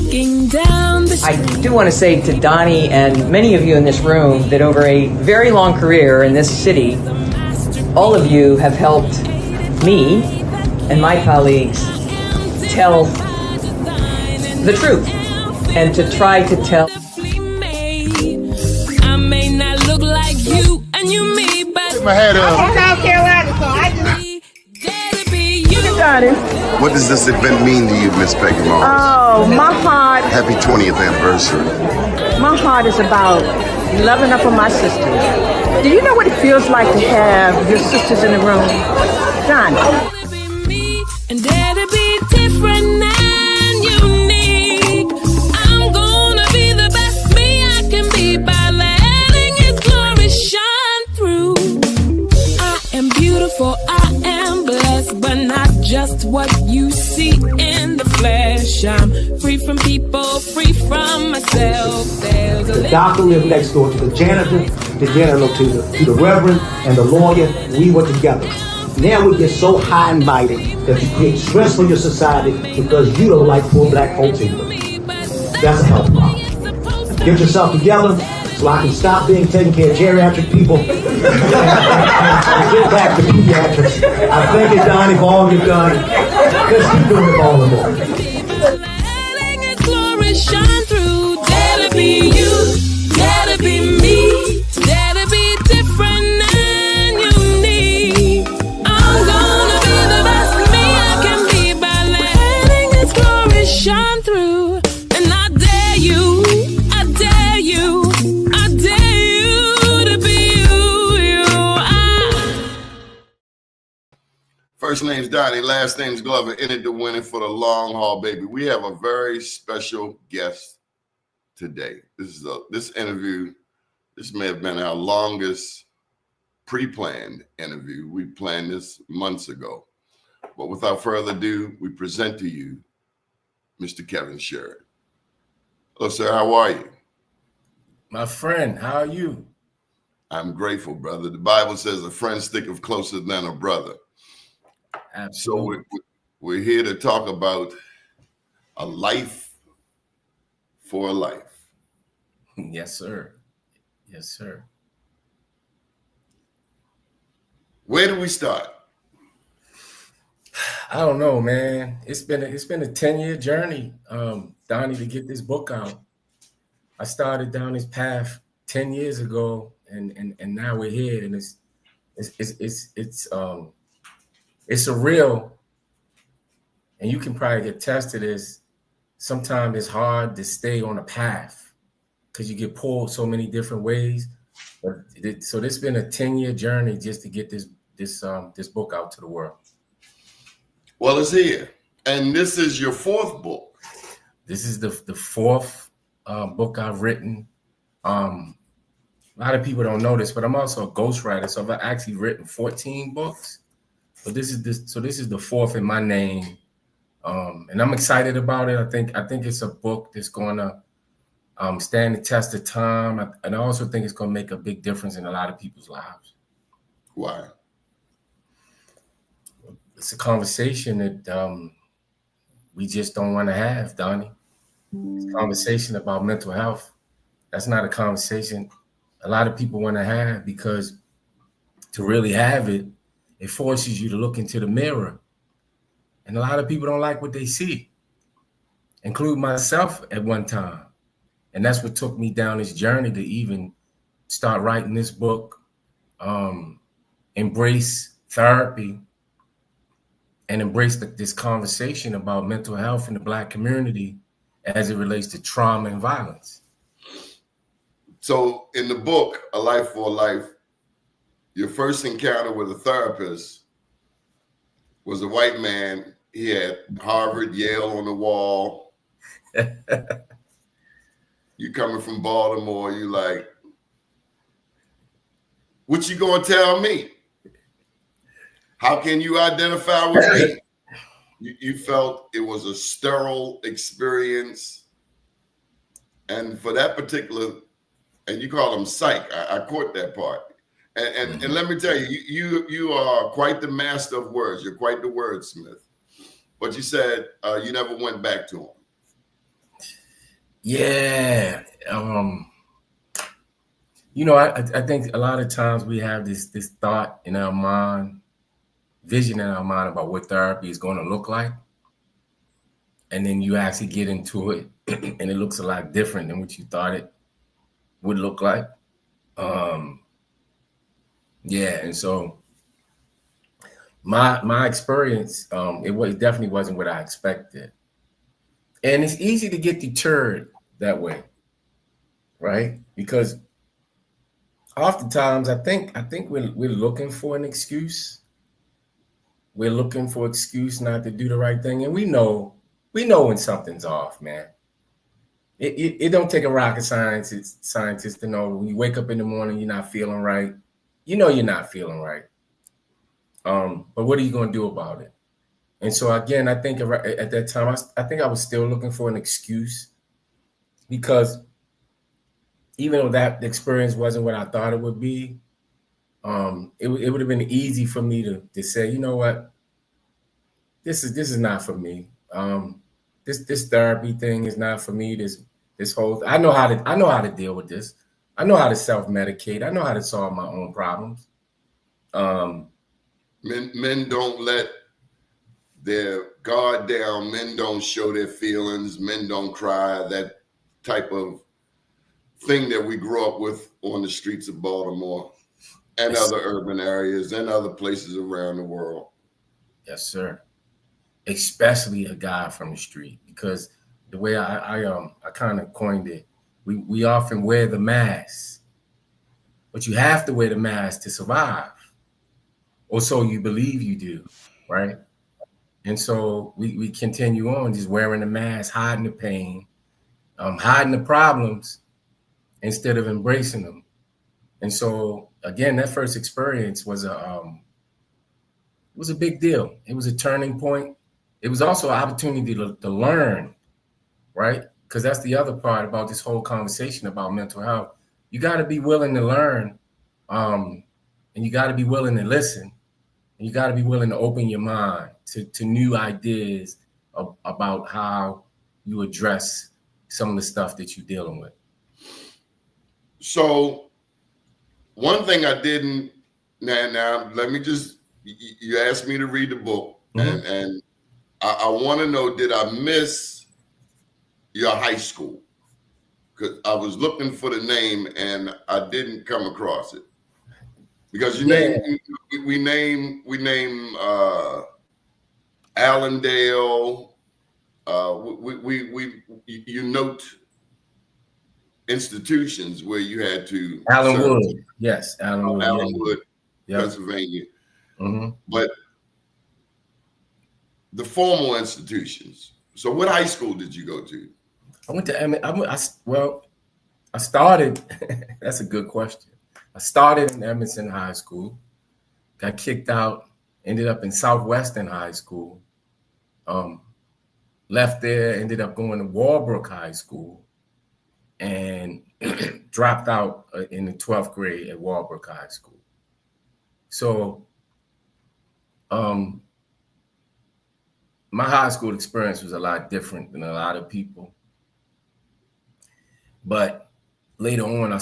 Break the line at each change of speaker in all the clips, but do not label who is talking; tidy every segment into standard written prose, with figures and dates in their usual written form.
walking down the street.
I do want to say to Doni and many of you in this room that over a very long career in this city, all of you have helped me and my colleagues tell the truth and to try to tell.
I may not look like you and you me, but
my head up.
I'm from South Carolina, so I just...
What does this event mean to you, Miss Peggy Moss?
Oh, my heart,
Happy 20th anniversary.
my heart is about loving up on my sisters. Do you know what it feels like to have your sisters in the room? John.
And dare to be different and unique. I'm gonna be the best me I can be by letting His glory shine through. I am beautiful, I am blessed, but not just what you see in the flesh. I'm free from people, free from myself. There's a
The doctor lived next door to the janitor, to the reverend, and the lawyer. We were together. Now we get so high and mighty that you create stress for your society because you don't like poor black folks either. That's a health problem. Get yourself together so I can stop being taking care of geriatric people and get back to pediatrics. I thank you, Doni, for all you've done. Let's keep doing it all the more.
letting His glory shine through. Dare to be you, dare to be me, dare to be different and unique. I'm gonna be the best me I can be by letting His glory shine through. And I dare you, I dare you, I dare you to be you.
First name's Doni, last name's Glover, in it to win it for the long haul, baby. We have a very special guest today. This interview, this may have been our longest pre-planned interview. We planned this months ago. But without further ado, we present to you Mr. Kevin Shird. Hello, sir. How are you?
My friend, how are you?
I'm grateful, brother. The Bible says a friend sticketh closer than a brother.
Absolutely.
So we're here to talk about a life for a life.
Yes, sir. Yes, sir.
Where do we start?
I don't know, man. It's been a 10-year journey, Doni, to get this book out. I started down this path 10 years ago, and now we're here, and it's surreal, and you can probably attest to this. Sometimes it's hard to stay on a path because you get pulled so many different ways. So this has been a 10-year journey just to get this book out to the world.
Well, it's here, and this is your fourth book.
This is the fourth book I've written. A lot of people don't know this, but I'm also a ghostwriter, so I've actually written 14 books. But this is the fourth in my name, and I'm excited about it. I think it's a book that's going to stand the test of time, and I also think it's going to make a big difference in a lot of people's lives.
Why?
It's a conversation that we just don't want to have, Doni. It's a conversation about mental health. That's not a conversation a lot of people want to have, because to really have it, it forces you to look into the mirror. And a lot of people don't like what they see, including myself at one time. And that's what took me down this journey to even start writing this book, embrace therapy, and embrace this conversation about mental health in the Black community as it relates to trauma and violence.
So in the book, A Life for a Life, your first encounter with a therapist was a white man. He had Harvard, Yale on the wall. You coming from Baltimore, you like, what you gonna tell me? How can you identify with me? You felt it was a sterile experience. And for that particular, and you call them psych, I caught that part. And let me tell you, you are quite the master of words. You're quite the wordsmith. But you said you never went back to him.
Yeah. You know, I think a lot of times we have this thought in our mind, vision in our mind about what therapy is going to look like. And then you actually get into it and it looks a lot different than what you thought it would look like. Yeah, and so my experience, it definitely wasn't what I expected. And it's easy to get deterred that way, right? Because oftentimes I think we're looking for an excuse. We're looking for an excuse not to do the right thing, and we know when something's off, man. It don't take a rocket scientist to know when you wake up in the morning you're not feeling right. You know you're not feeling right. But what are you going to do about it? And so again, I think at that time, I think I was still looking for an excuse, because even though that experience wasn't what I thought it would be, it would have been easy for me to say, you know what, this is not for me. This therapy thing is not for me. This whole I know how to deal with this. I know how to self-medicate. I know how to solve my own problems.
Men don't let their guard down. Men don't show their feelings. Men don't cry. That type of thing that we grew up with on the streets of Baltimore and other urban areas and other places around the world.
Yes, sir. Especially a guy from the street, because the way I kind of coined it, we often wear the mask, but you have to wear the mask to survive, or so you believe you do, right? And so we continue on just wearing the mask, hiding the pain, hiding the problems instead of embracing them. And so again, that first experience was a big deal. It was a turning point. It was also an opportunity to learn, right? Because that's the other part about this whole conversation about mental health. You got to be willing to learn, and you got to be willing to listen, and you got to be willing to open your mind to new ideas about how you address some of the stuff that you're dealing with.
So one thing I didn't, now let me just, you asked me to read the book, and I want to know, did I miss your high school? Because I was looking for the name and I didn't come across it. Because we name Allendale. You note institutions where you had to
Allenwood, yes, Allenwood,
Allenwood,
yeah.
Pennsylvania. But the formal institutions. So what high school did you go to?
I went to I started, that's a good question. I started in Emerson High School, got kicked out, ended up in Southwestern High School, left there, ended up going to Walbrook High School, and dropped out in the 12th grade at Walbrook High School. So my high school experience was a lot different than a lot of people. But later on, I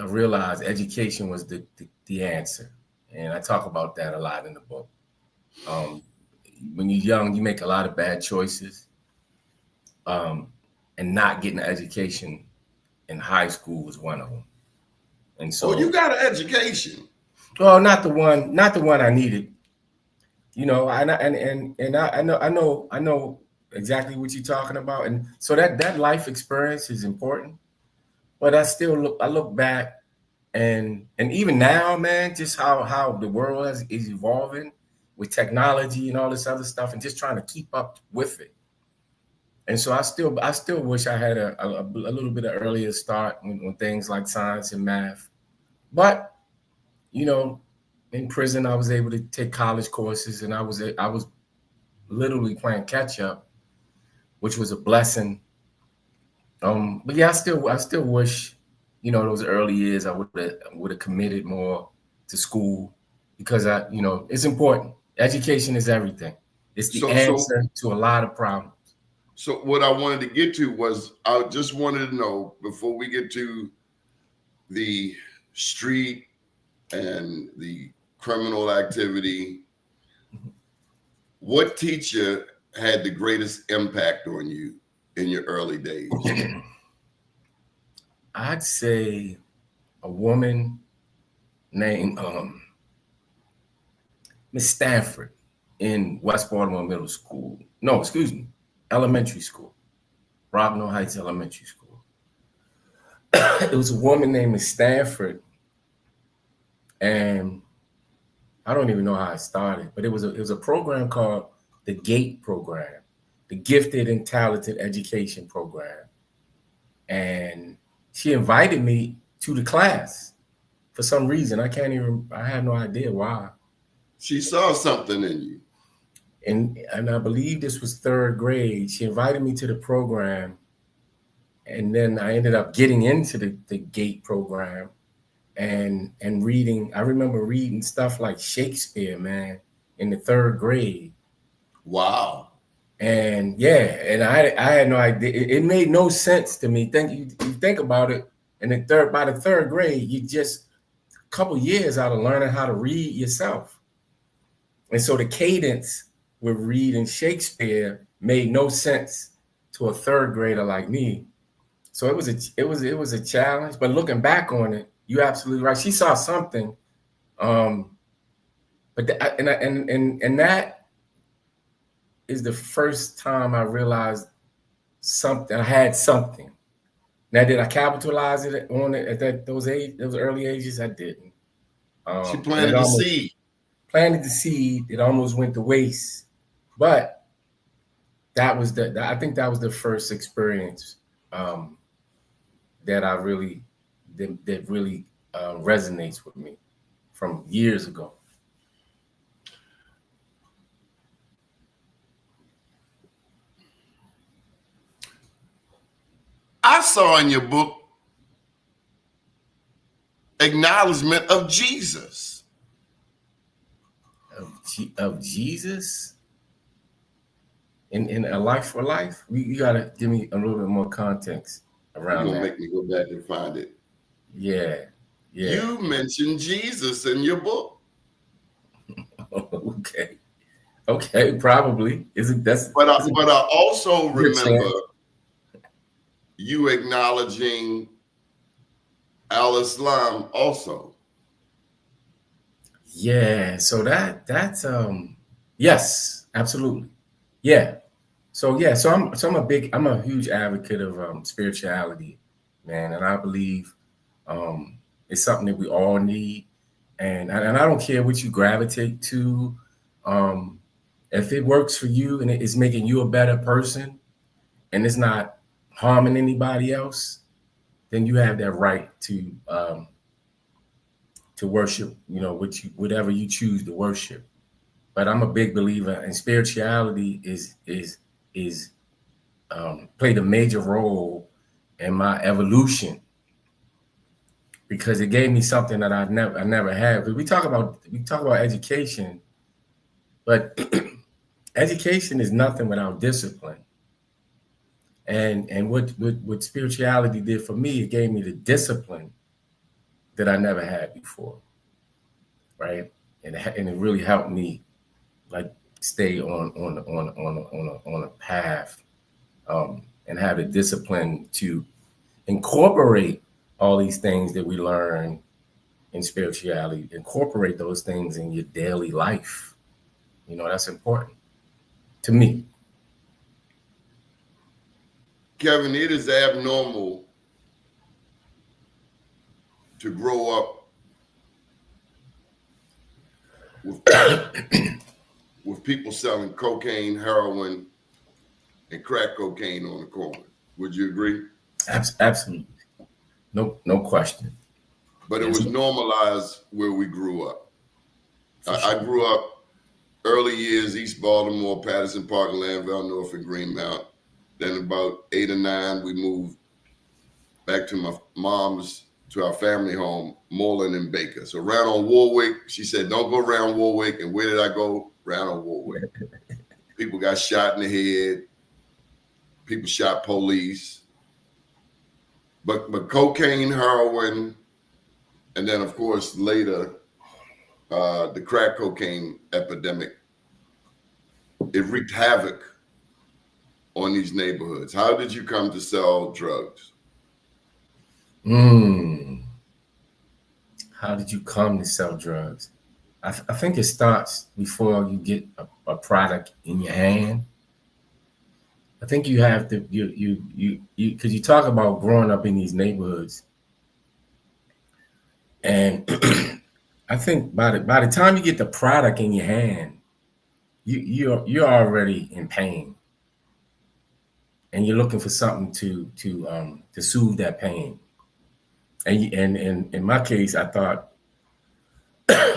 realized education was the answer. And I talk about that a lot in the book. When you're young, you make a lot of bad choices. And not getting an education in high school was one of them. And so
you got an education.
Well, not the one I needed. You know, I know exactly what you're talking about. And so that life experience is important. But I look back and even now, man, just how the world is evolving with technology and all this other stuff, and just trying to keep up with it. And so I still wish I had a little bit of earlier start on things like science and math. But, you know, in prison, I was able to take college courses, and I was literally playing catch up, which was a blessing. But yeah, I still wish, you know, those early years I would have committed more to school, because it's important. Education is everything. It's the answer to a lot of problems.
So what I wanted to get to was, I just wanted to know, before we get to the street and the criminal activity, what teacher had the greatest impact on you in your early days?
I'd say a woman named Miss Stanford in West Baltimore Middle School. No, excuse me, elementary school, Robino Heights Elementary School. It was a woman named Miss Stanford, and I don't even know how it started, but it was a program called the GATE program, the Gifted and Talented Education Program. And she invited me to the class for some reason. I have no idea why.
She saw something in you.
And I believe this was third grade. She invited me to the program. And then I ended up getting into the GATE program and reading. I remember reading stuff like Shakespeare, man, in the third grade.
Wow.
And yeah, and I had no idea. It made no sense to me. You think about it, and by the third grade, you just a couple years out of learning how to read yourself. And so the cadence with reading Shakespeare made no sense to a third grader like me. So it was a challenge. But looking back on it, you're absolutely right. She saw something, but that is the first time I realized something. I had something. Now, did I capitalize on it at those early ages? I didn't.
She planted the seed.
Planted the seed. It almost went to waste, but I think that was the first experience that really resonates with me from years ago.
I saw in your book acknowledgement of Jesus.
Of Jesus in A Life for Life? You gotta give me a little bit more context around
You're
that.
gonna make me go back and find it.
Yeah.
You mentioned Jesus in your book.
Okay, probably.
But I also remember you acknowledging Al-Islam also.
Yeah, so that's yes, absolutely. Yeah. So I'm a huge advocate of spirituality, man, and I believe it's something that we all need, and I don't care what you gravitate to. If it works for you and it's making you a better person and it's not harming anybody else, then you have that right to worship, whatever you choose to worship. But I'm a big believer in spirituality is played a major role in my evolution because it gave me something that I never had. But we talk about education, but education is nothing without discipline. And what spirituality did for me, it gave me the discipline that I never had before, right? And it really helped me like stay on a path and have the discipline to incorporate all these things that we learn in spirituality, incorporate those things in your daily life. That's important to me.
Kevin, it is abnormal to grow up with people selling cocaine, heroin, and crack cocaine on the corner. Would you agree?
Absolutely. No question.
But it was normalized where we grew up. I grew up early years, East Baltimore, Patterson Park, Lanville, North, and Greenmount. Then about 8 or 9, we moved back to my mom's, to our family home, Moreland and Baker. So around on Warwick, she said, don't go around Warwick. And where did I go? Around on Warwick. People got shot in the head. people shot police. But cocaine, heroin, and then of course later the crack cocaine epidemic, it wreaked havoc on these neighborhoods. How did you come to sell drugs?
How did you come to sell drugs? I think it starts before you get a product in your hand. I think you have to, because you talk about growing up in these neighborhoods. And I think by the time you get the product in your hand, you're already in pain. And you're looking for something to soothe that pain. And in my case, I thought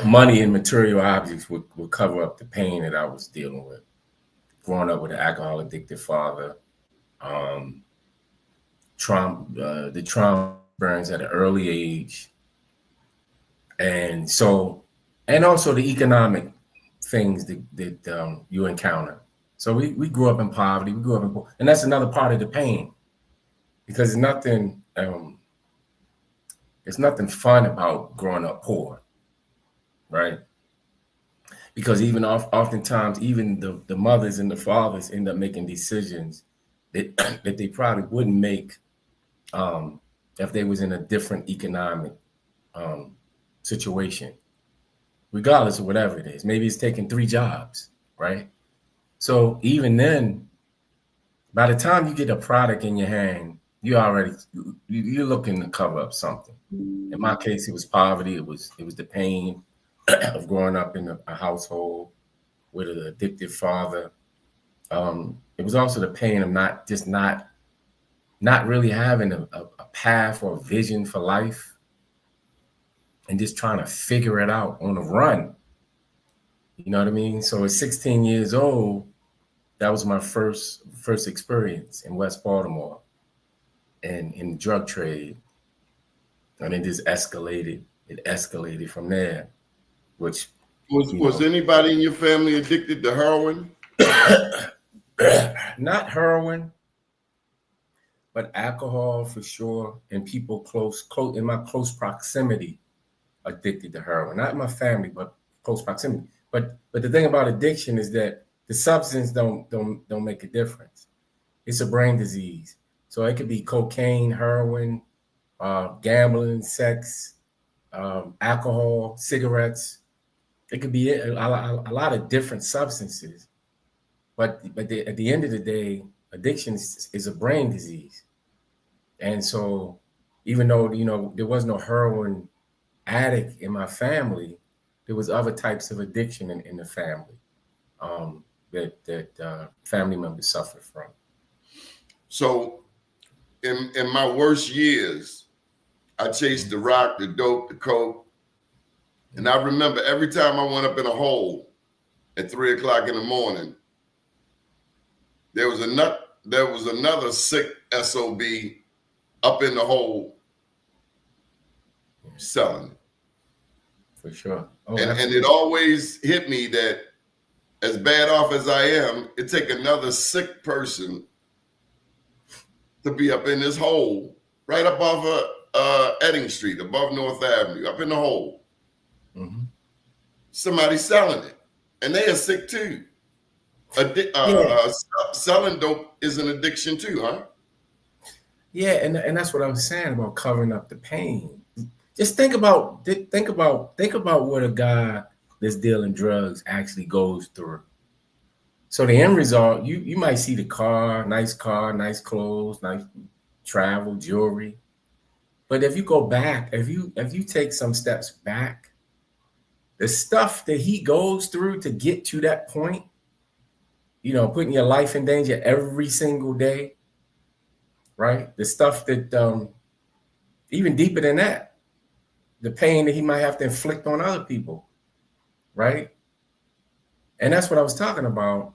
money and material objects would cover up the pain that I was dealing with. Growing up with an alcohol addicted father, the trauma burns at an early age, and also the economic things that you encounter. So we grew up in poverty. We grew up in, and that's another part of the pain, because it's nothing fun about growing up poor, right? Because even oftentimes, even the mothers and the fathers end up making decisions that they probably wouldn't make if they was in a different economic situation, regardless of whatever it is. Maybe it's taking 3 jobs, right? So even then, by the time you get a product in your hand, you're looking to cover up something. In my case, it was poverty. It was the pain of growing up in a household with an addicted father. It was also the pain of not really having a path or a vision for life, and just trying to figure it out on the run. You know what I mean? So at 16 years old, that was my first experience in West Baltimore and in the drug trade. And it just escalated. It escalated from there. Which
was anybody in your family addicted to heroin?
Not heroin, but alcohol for sure, and people close in my close proximity addicted to heroin. Not in my family, but close proximity. But the thing about addiction is that the substance don't make a difference. It's a brain disease. So it could be cocaine, heroin, gambling, sex, alcohol, cigarettes. It could be a lot of different substances, but at the end of the day, addiction is a brain disease. And so, even though there was no heroin addict in my family, there was other types of addiction in the family that family members suffered from.
So, in my worst years, I chased the rock, the dope, the coke. And I remember every time I went up in a hole at 3 o'clock in the morning, there was another sick SOB up in the hole selling.
For sure. Oh,
and it always hit me that as bad off as I am, it take another sick person to be up in this hole right up off of Edding Street, above North Avenue, up in the hole. Mm-hmm. Somebody selling it, and they are sick too. Selling dope is an addiction too, huh?
Yeah, and that's what I was saying about covering up the pain. Just think about what a guy that's dealing drugs actually goes through. So the end result, you might see the car, nice clothes, nice travel, jewelry. But if you go back, if you take some steps back, the stuff that he goes through to get to that point, putting your life in danger every single day, right? The stuff that even deeper than that, the pain that he might have to inflict on other people, right? And that's what I was talking about.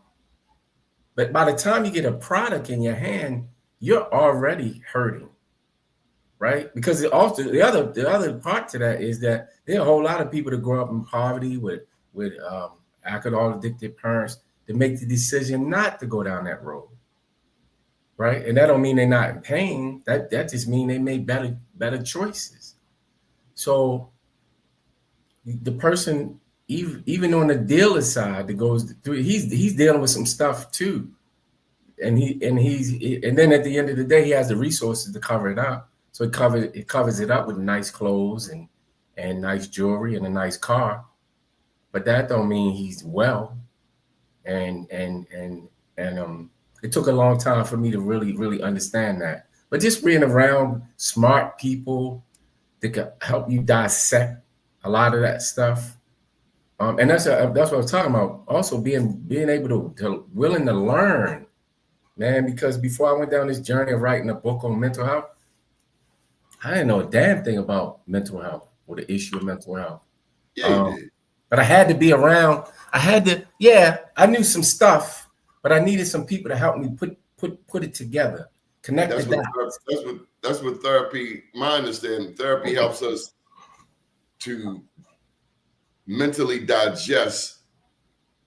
But by the time you get a product in your hand, you're already hurting, right? Because also the other part to that is that there are a whole lot of people that grow up in poverty with alcohol addicted parents that make the decision not to go down that road, right? And that don't mean they're not in pain. That just mean they made better choices. So the person, even on the dealer side that goes through, he's dealing with some stuff too. And then at the end of the day, he has the resources to cover it up. So it covers it up with nice clothes and nice jewelry and a nice car. But that don't mean he's well. And it took a long time for me to really understand that. But just being around smart people that can help you dissect a lot of that stuff. And that's what I was talking about. Also being able to willing to learn, man, because before I went down this journey of writing a book on mental health, I didn't know a damn thing about mental health or the issue of mental health.
Yeah, you did.
But I had to be around. I knew some stuff, but I needed some people to help me put it together, connect the dots.
That's what therapy, my understanding, therapy helps us to mentally digest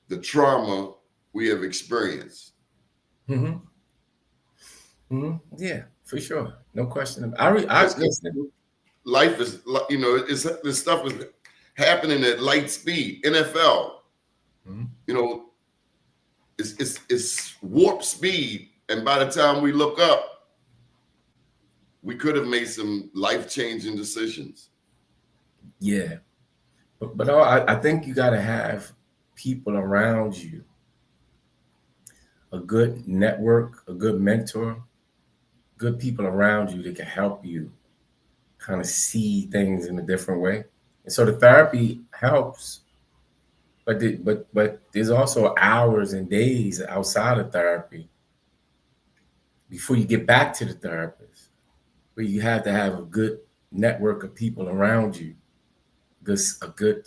the trauma we have experienced.
Mm-hmm. Mm-hmm. Yeah, for sure. No question.
Life is, this stuff is happening at light speed. NFL,
Mm-hmm.
it's warp speed. And by the time we look up, we could have made some life-changing decisions.
Yeah. But I think you got to have people around you, a good network, a good mentor, good people around you that can help you kind of see things in a different way. And so the therapy helps, but there's also hours and days outside of therapy before you get back to the therapist, where you have to have a good network of people around you, a good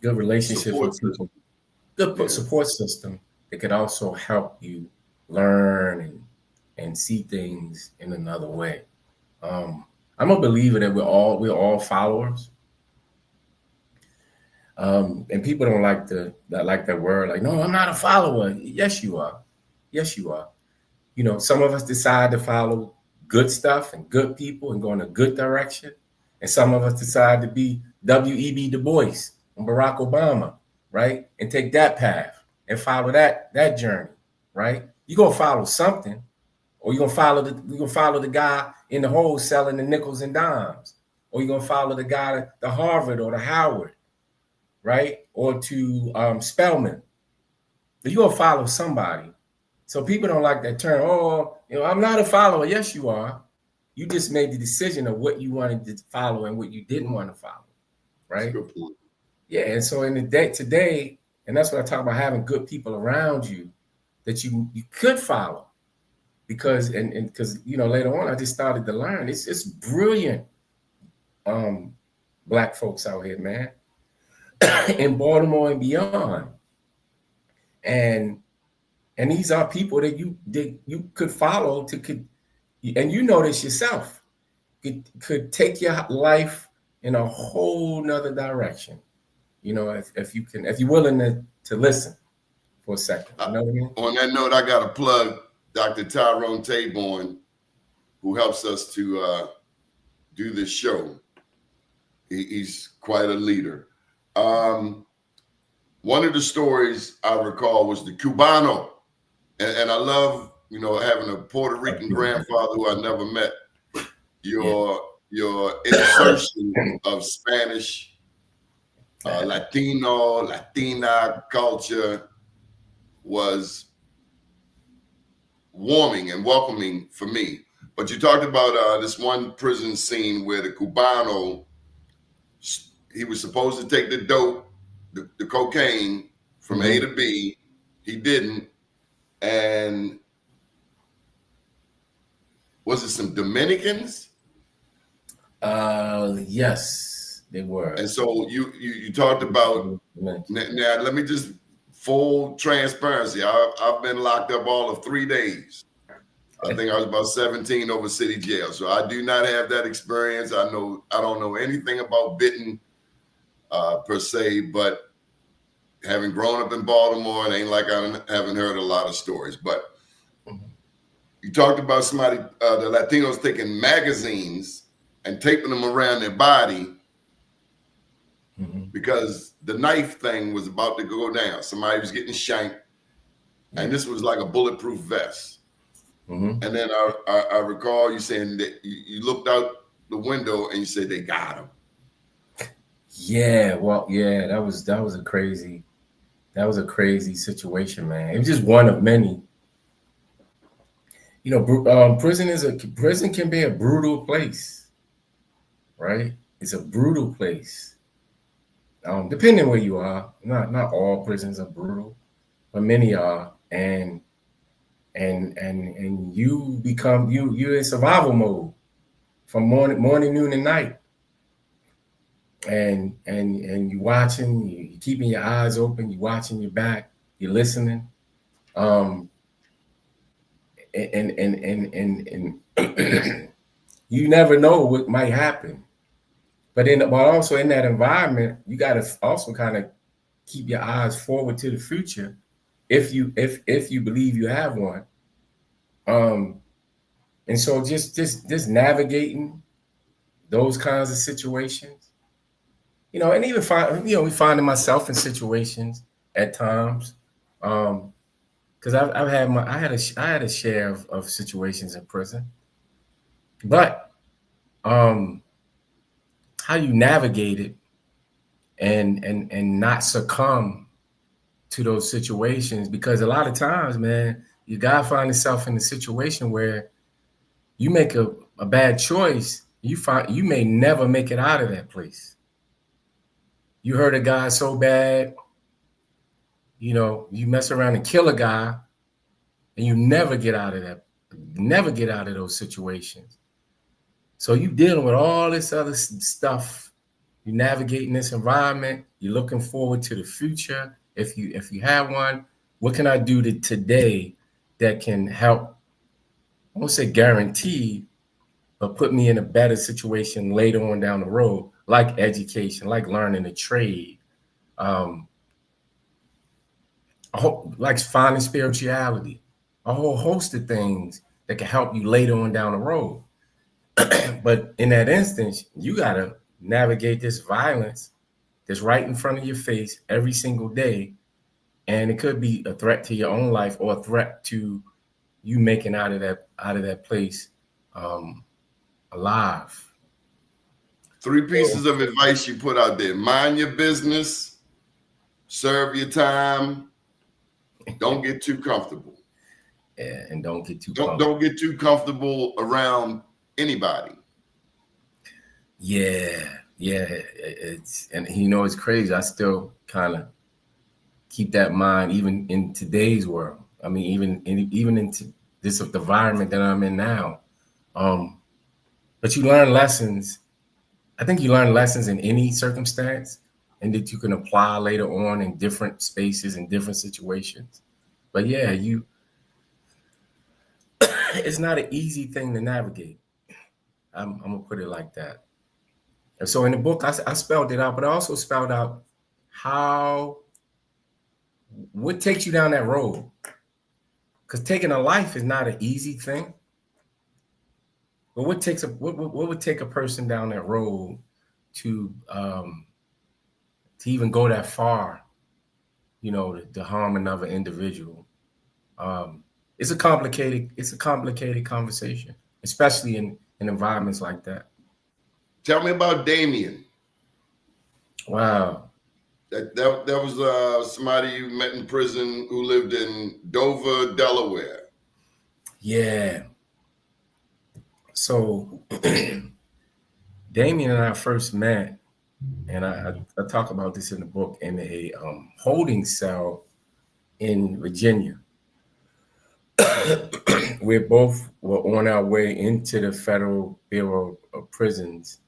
relationship with people, good support system that could also help you learn and see things in another way. I'm a believer that we're all followers. And people don't like that word. Like, no, I'm not a follower. Yes, you are. Yes, you are. Some of us decide to follow good stuff and good people and go in a good direction. And some of us decide to be W.E.B. Du Bois and Barack Obama, right? And take that path and follow that journey, right? You're gonna follow something, or you're gonna follow the guy in the hole selling the nickels and dimes, or you're gonna follow the guy to Harvard or to Howard, right? Or to Spelman. But you're gonna follow somebody. So people don't like that term. Oh, I'm not a follower. Yes, you are. You just made the decision of what you wanted to follow and what you didn't want to follow, right?
Good point.
Yeah, and so in the day today, and that's what I talk about, having good people around you that you could follow, because later on I just started to learn. It's brilliant, Black folks out here, man, in Baltimore and beyond, and these are people that you could follow and you know this yourself, could take your life in a whole nother direction. If you're willing to listen for a second. You know what I mean?
On that note, I got to plug Dr. Tyrone Taborn, who helps us to do this show. He's quite a leader. One of the stories I recall was the Cubano. And I love, having a Puerto Rican grandfather who I never met. Your insertion of Spanish, Latino, Latina culture was warming and welcoming for me. But you talked about this one prison scene where the Cubano, he was supposed to take the dope, the cocaine from A to B. He didn't. And was it some Dominicans?
Yes, they were.
And so you talked about, now let me just, full transparency, I've been locked up all of 3 days. I think I was about 17 over city jail. So I do not have that experience. I don't know anything about bitten per se, but having grown up in Baltimore, it ain't like I haven't heard a lot of stories. But You talked about somebody, the Latinos taking magazines and taping them around their body because the knife thing was about to go down. Somebody was getting shanked, and this was like a bulletproof vest. And then I recall you saying that you looked out the window and you said they got him.
Yeah, well, yeah, that was a crazy situation, man. It was just one of many. You know, prison can be a brutal place, right? It's a brutal place. Depending where you are, not all prisons are brutal, but many are, and you become you're in survival mode from morning, noon, and night, and you watching, you keeping your eyes open, you watching your back, you're listening, and you never know what might happen. But also in that environment, you got to also kind of keep your eyes forward to the future, if you believe you have one. And so just navigating those kinds of situations, you know, and even we finding myself in situations at times, because I had a share of situations in prison, but how you navigate it and not succumb to those situations, because a lot of times, man, you gotta find yourself in a situation where you make a bad choice, you may never make it out of that place. You hurt a guy so bad, you know, you mess around and kill a guy, and you never get out of those situations. So you dealing with all this other stuff. You navigating this environment. You're looking forward to the future. If you have one, what can I do today that can help? I won't say guarantee, but put me in a better situation later on down the road, like education, like learning a trade, like finding spirituality, a whole host of things that can help you later on down the road. But in that instance, you got to navigate this violence that's right in front of your face every single day. And it could be a threat to your own life or a threat to you making out of that place alive.
3 pieces of advice you put out there: mind your business, serve your time, don't get too comfortable.
Yeah, and don't get too
comfortable around anybody.
Yeah, it's crazy. I still kind of keep that in mind even in today's world. I mean, even into this environment that I'm in now. But you learn lessons. I think you learn lessons in any circumstance, and that you can apply later on in different spaces and different situations. But yeah, it's not an easy thing to navigate. I'm gonna put it like that. And so in the book, I spelled it out, but I also spelled out what takes you down that road. Because taking a life is not an easy thing. But what would take a person down that road to even go that far, you know, to harm another individual? It's a complicated conversation, especially in environments like that.
Tell me about Damien.
Wow.
That was somebody you met in prison who lived in Dover, Delaware.
Yeah. So Damien and I first met, and I talk about this in the book, in a holding cell in Virginia. We both were on our way into the Federal Bureau of Prisons,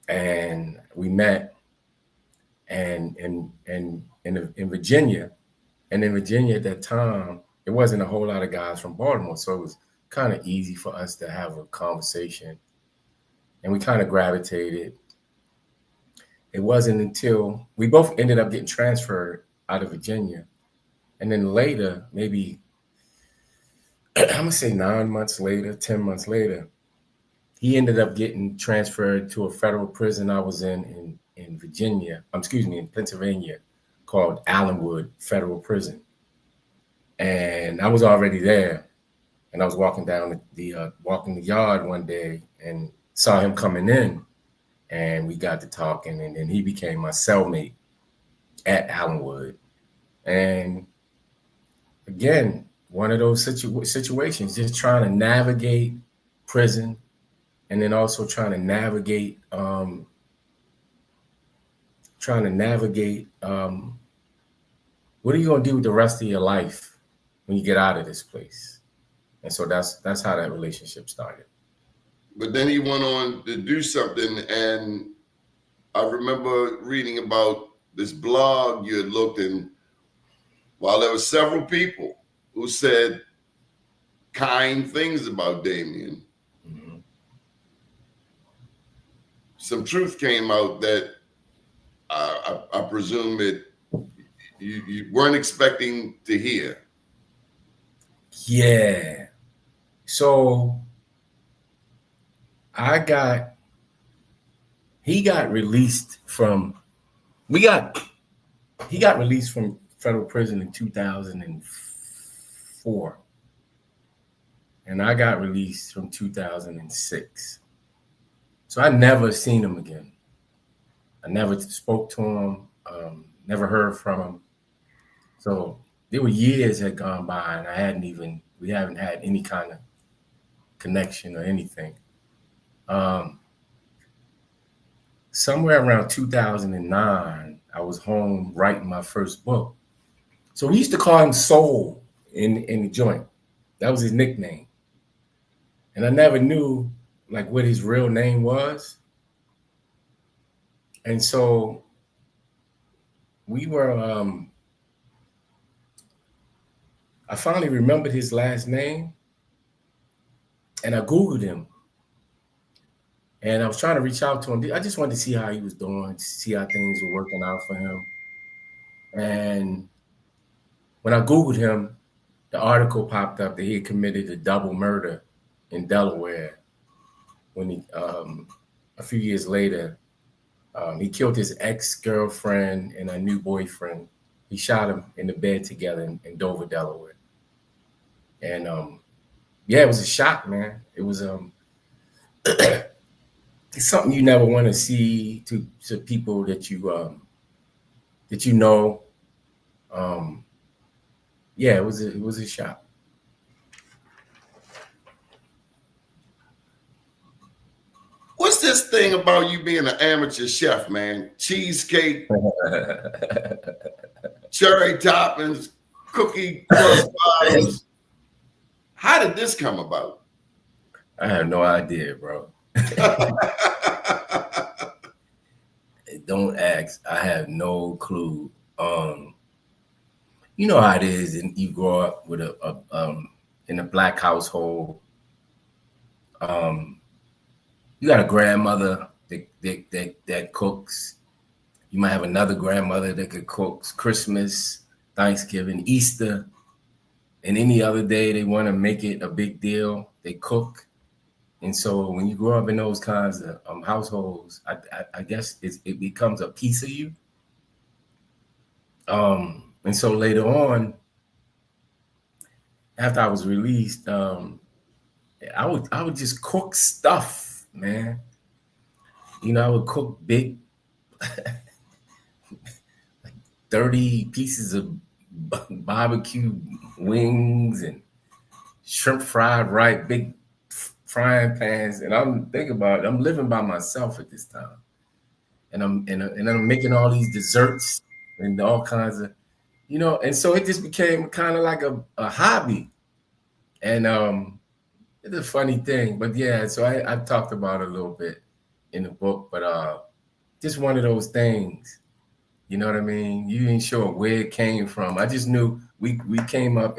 and we met. And in Virginia, at that time, it wasn't a whole lot of guys from Baltimore, so it was kind of easy for us to have a conversation, and we kind of gravitated. It wasn't until we both ended up getting transferred out of Virginia, and then later, maybe I'm gonna say 9 months later, 10 months later, he ended up getting transferred to a federal prison I was in Virginia. In Pennsylvania, called Allenwood Federal Prison. And I was already there. And I was walking down the yard one day and saw him coming in, and we got to talking, and then he became my cellmate at Allenwood. And again, one of those situations, just trying to navigate prison, and then also trying to navigate what are you going to do with the rest of your life when you get out of this place? And so that's how that relationship started.
But then he went on to do something, and I remember reading about this blog you had looked in. While there were several people who said kind things about Damien,
Mm-hmm.
some truth came out that I presume you weren't expecting to hear.
Yeah. So he got released from federal prison in 2004. And I got released from 2006. So I never seen him again. I never spoke to him, never heard from him. So there were years had gone by, and we haven't had any kind of connection or anything. Somewhere around 2009, I was home writing my first book. So we used to call him Soul in the joint. That was his nickname. And I never knew like what his real name was. And so we were, I finally remembered his last name, and I Googled him. And I was trying to reach out to him. I just wanted to see how he was doing, see how things were working out for him. And when I Googled him, the article popped up that he had committed a double murder in Delaware. When he, a few years later, he killed his ex-girlfriend and a new boyfriend. He shot him in the bed together in Dover, Delaware. And yeah, it was a shock, man. It was it's something you never want to see to people that you know. Yeah, it was a shock.
What's this thing about you being an amateur chef, man? Cheesecake, cherry toppings, cookie crust bottoms. How did this come about?
I have no idea, bro. Don't ask. I have no clue. You know how it is, and you grow up with in a Black household. You got a grandmother that cooks. You might have another grandmother that could cook Christmas, Thanksgiving, Easter, and any other day they want to make it a big deal. They cook. And so when you grow up in those kinds of households, I guess it becomes a piece of you. And so later on, after I was released, I would just cook stuff, man. You know, I would cook big, like 30 pieces of barbecue wings and shrimp fried right, big frying pans. And I'm thinking about it, I'm living by myself at this time. And I'm making all these desserts and all kinds of, you know, and so it just became kind of like a hobby. And it's a funny thing, but yeah, so I talked about it a little bit in the book, but just one of those things, you know what I mean? You ain't sure where it came from. I just knew we came up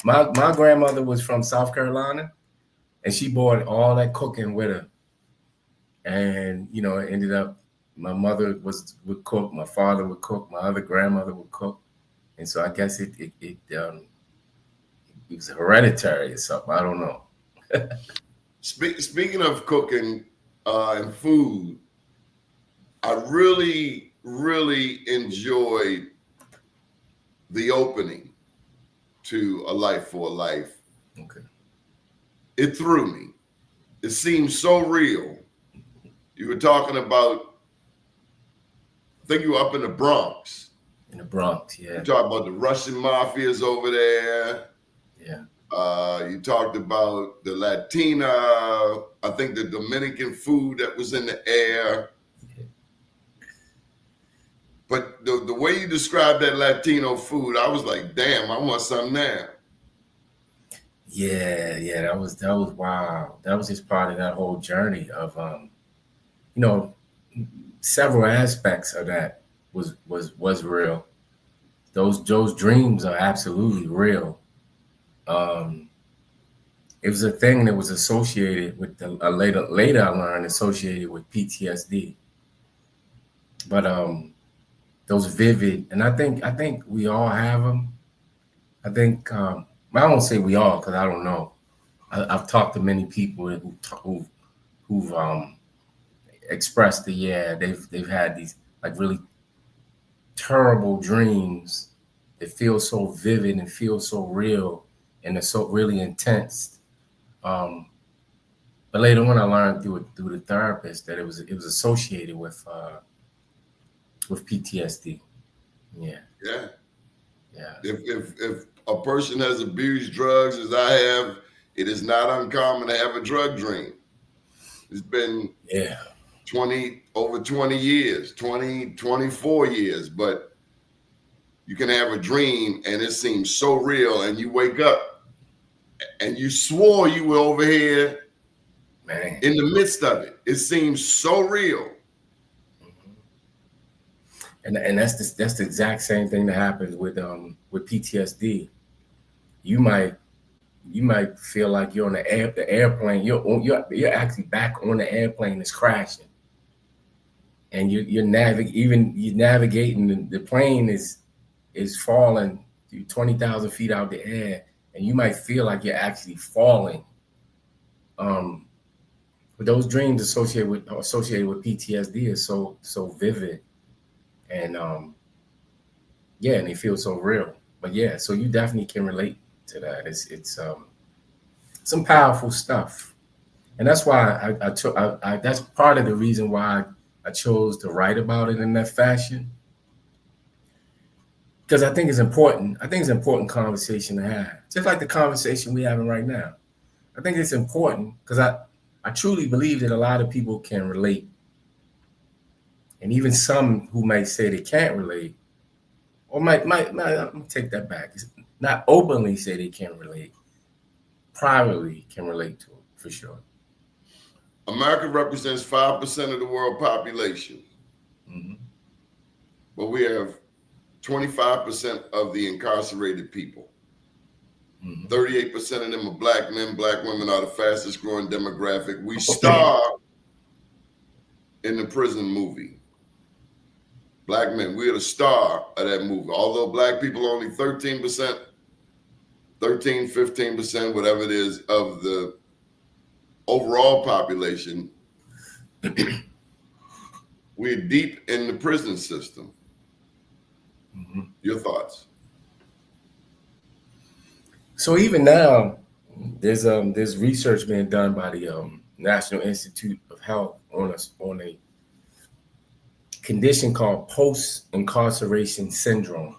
my grandmother was from South Carolina, and she brought all that cooking with her. And, you know, it ended up, my mother would cook, my father would cook, my other grandmother would cook. And so I guess it was hereditary or something. I don't know.
Speaking of cooking and food, I really, really enjoyed the opening to A Life for a Life.
Okay.
It threw me. It seemed so real. You were talking about, I think you were up in the Bronx.
In the Bronx, yeah.
You talked about the Russian mafias over there.
Yeah.
You talked about the Latina, I think the Dominican food that was in the air. But the way you described that Latino food, I was like, damn, I want some now.
Yeah, that was wow. That was just part of that whole journey of you know, several aspects of that was real. Those dreams are absolutely real. It was a thing that was associated with later I learned associated with PTSD. But those vivid, and I think we all have them. I think I won't say we all because I don't know. I've talked to many people who've expressed that they've had these like really terrible dreams that feel so vivid and feel so real and they're so really intense. But later on, I learned through the therapist that it was associated with PTSD. Yeah.
If a person has abused drugs as I have, it is not uncommon to have a drug dream. It's been 20 years, 24 years, but you can have a dream and it seems so real and you wake up and you swore you were over here in the midst of it. It seems so real.
And that's the exact same thing that happens with PTSD. You might feel like you're on the airplane. You're actually back on the airplane that's crashing, and you're navigating. The plane is falling 20,000 feet out the air, and you might feel like you're actually falling. But those dreams associated with PTSD is so vivid. And and they feel so real. But yeah, so you definitely can relate to that. It's some powerful stuff, and that's why I that's part of the reason why I chose to write about it in that fashion, because I think it's important. I think it's an important conversation to have, just like the conversation we're having right now. I think it's important because I truly believe that a lot of people can relate. And even some who might say they can't relate, or might take that back. Not openly say they can't relate, privately can relate to it for sure.
America represents 5% of the world population, but we have 25% of the incarcerated people. 38% of them are black men. Black women are the fastest growing demographic. We star in the prison movie. Black men, we're the star of that movie. Although black people are only 13%, 15%, whatever it is, of the overall population, we're deep in the prison system. Your thoughts?
So even now, there's research being done by the National Institute of Health on a condition called post-incarceration syndrome.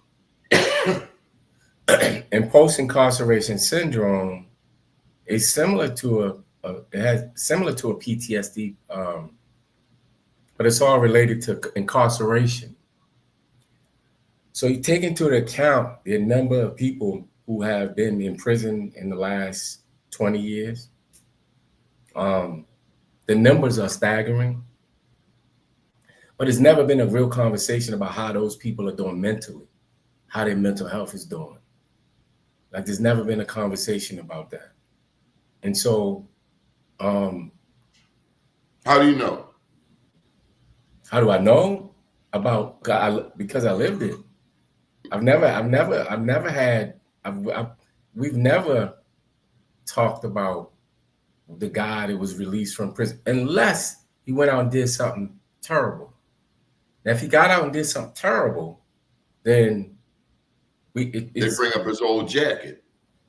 And post-incarceration syndrome is similar to a PTSD, but it's all related to incarceration. So you take into account the number of people who have been in prison in the last 20 years. The numbers are staggering. But there's never been a real conversation about how those people are doing mentally, how their mental health is doing. Like there's never been a conversation about that. And so,
how do you know?
How do I know about? Because I lived it. I've never had. we've never talked about the guy that was released from prison unless he went out and did something terrible. Now, if he got out and did something terrible, then
they bring up his old jacket.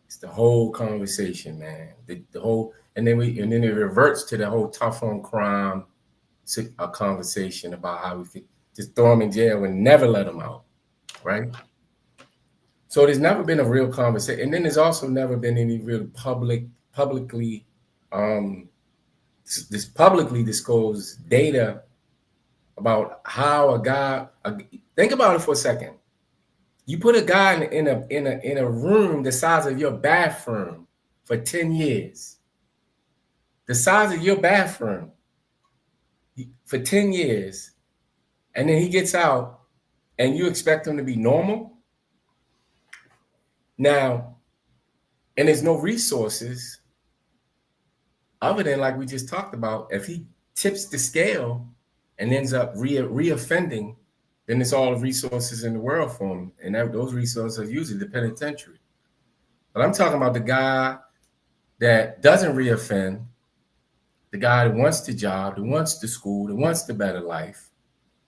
It's the whole conversation, man. The whole, and then it reverts to the whole tough on crime conversation about how we could just throw him in jail and never let him out, right? So there's never been a real conversation, and then there's also never been any real publicly disclosed data about how a guy. Think about it for a second. You put a guy in a room the size of your bathroom for 10 years. The size of your bathroom for 10 years, and then he gets out, and you expect him to be normal? Now, and there's no resources other than, like we just talked about, if he tips the scale and ends up reoffending, then it's all the resources in the world for him. And those resources are usually the penitentiary. But I'm talking about the guy that doesn't reoffend, the guy that wants the job, that wants the school, that wants the better life,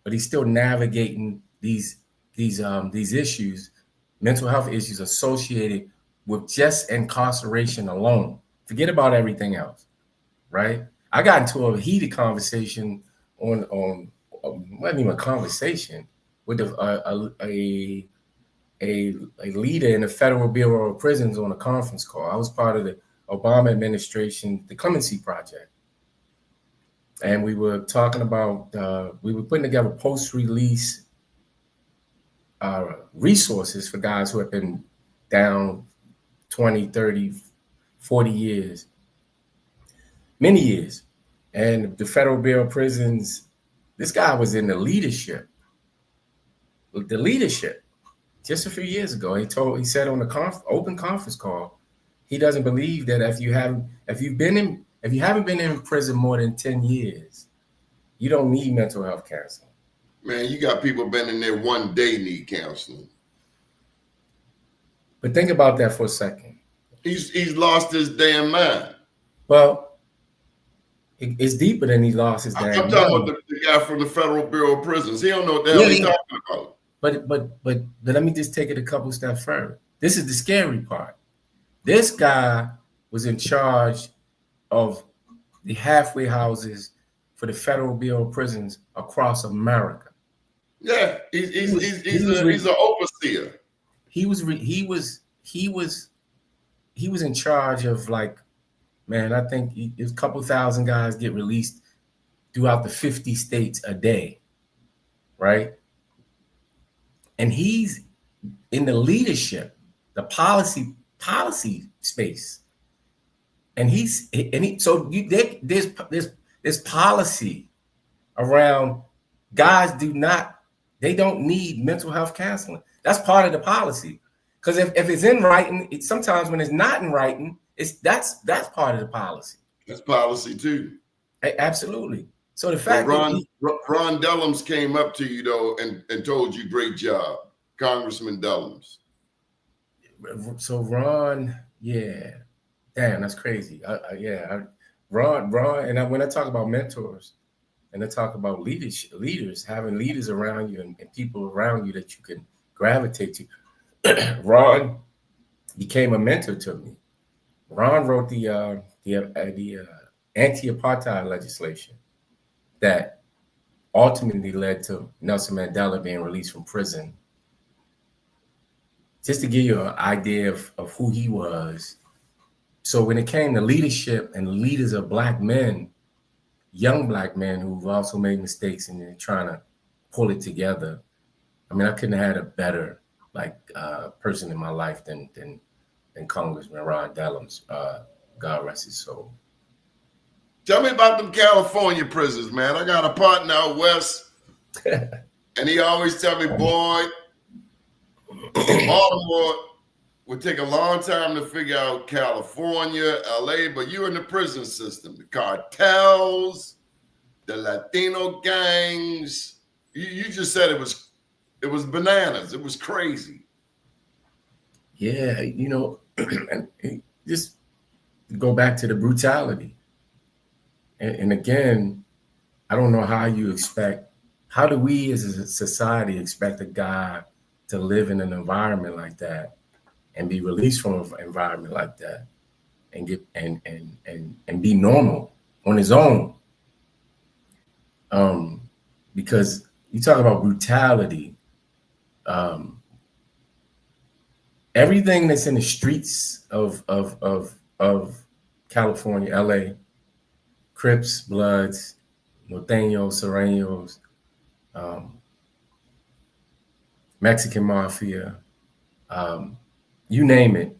but he's still navigating these issues, mental health issues associated with just incarceration alone. Forget about everything else, right? I got into a heated conversation on wasn't even a conversation with a leader in the Federal Bureau of Prisons on a conference call. I was part of the Obama administration, the Clemency Project. And we were talking about, we were putting together post-release resources for guys who have been down 20, 30, 40 years, many years. And the Federal Bureau of Prisons, this guy was in the leadership. Just a few years ago, he said on the open conference call, he doesn't believe that if you haven't been in prison more than 10 years, you don't need mental health counseling.
Man, you got people been in there one day need counseling.
But think about that for a second.
He's lost his damn mind.
Well, it's deeper than he lost his damn mind.
I'm talking about the guy from the Federal Bureau of Prisons. He don't know what the hell he's talking about.
But let me just take it a couple steps further. This is the scary part. This guy was in charge of the halfway houses for the Federal Bureau of Prisons across America.
Yeah, he's an overseer.
He was in charge of, like, man, I think a couple thousand guys get released throughout the 50 states a day, right? And he's in the leadership, the policy space, there's policy around guys they don't need mental health counseling. That's part of the policy. Because if it's in writing, sometimes when it's not in writing, that's part of the policy.
That's policy too.
Absolutely. So the fact
that Ron Dellums came up to you though and told you great job, Congressman Dellums.
So Ron, yeah, damn, that's crazy. Ron, and when I talk about mentors, and I talk about leaders, having leaders around you and people around you that you can gravitate to. Ron became a mentor to me. Ron wrote the anti-apartheid legislation that ultimately led to Nelson Mandela being released from prison. Just to give you an idea of who he was. So when it came to leadership and leaders of Black men, young Black men who've also made mistakes and they're trying to pull it together, I mean, I couldn't have had a better person in my life than Congressman Ron Dellums. God rest his soul.
Tell me about them California prisons, man. I got a partner out west, and he always tell me, boy, Baltimore would take a long time to figure out California, LA, but you're in the prison system. The cartels, the Latino gangs. You just said it was bananas. It was crazy.
Yeah, and just go back to the brutality. And again, I don't know how do we as a society expect a guy to live in an environment like that and be released from an environment like that and get and be normal on his own? Because you talk about brutality, everything that's in the streets of California, LA, Crips, Bloods, Norteños, Sureños, Mexican Mafia, you name it,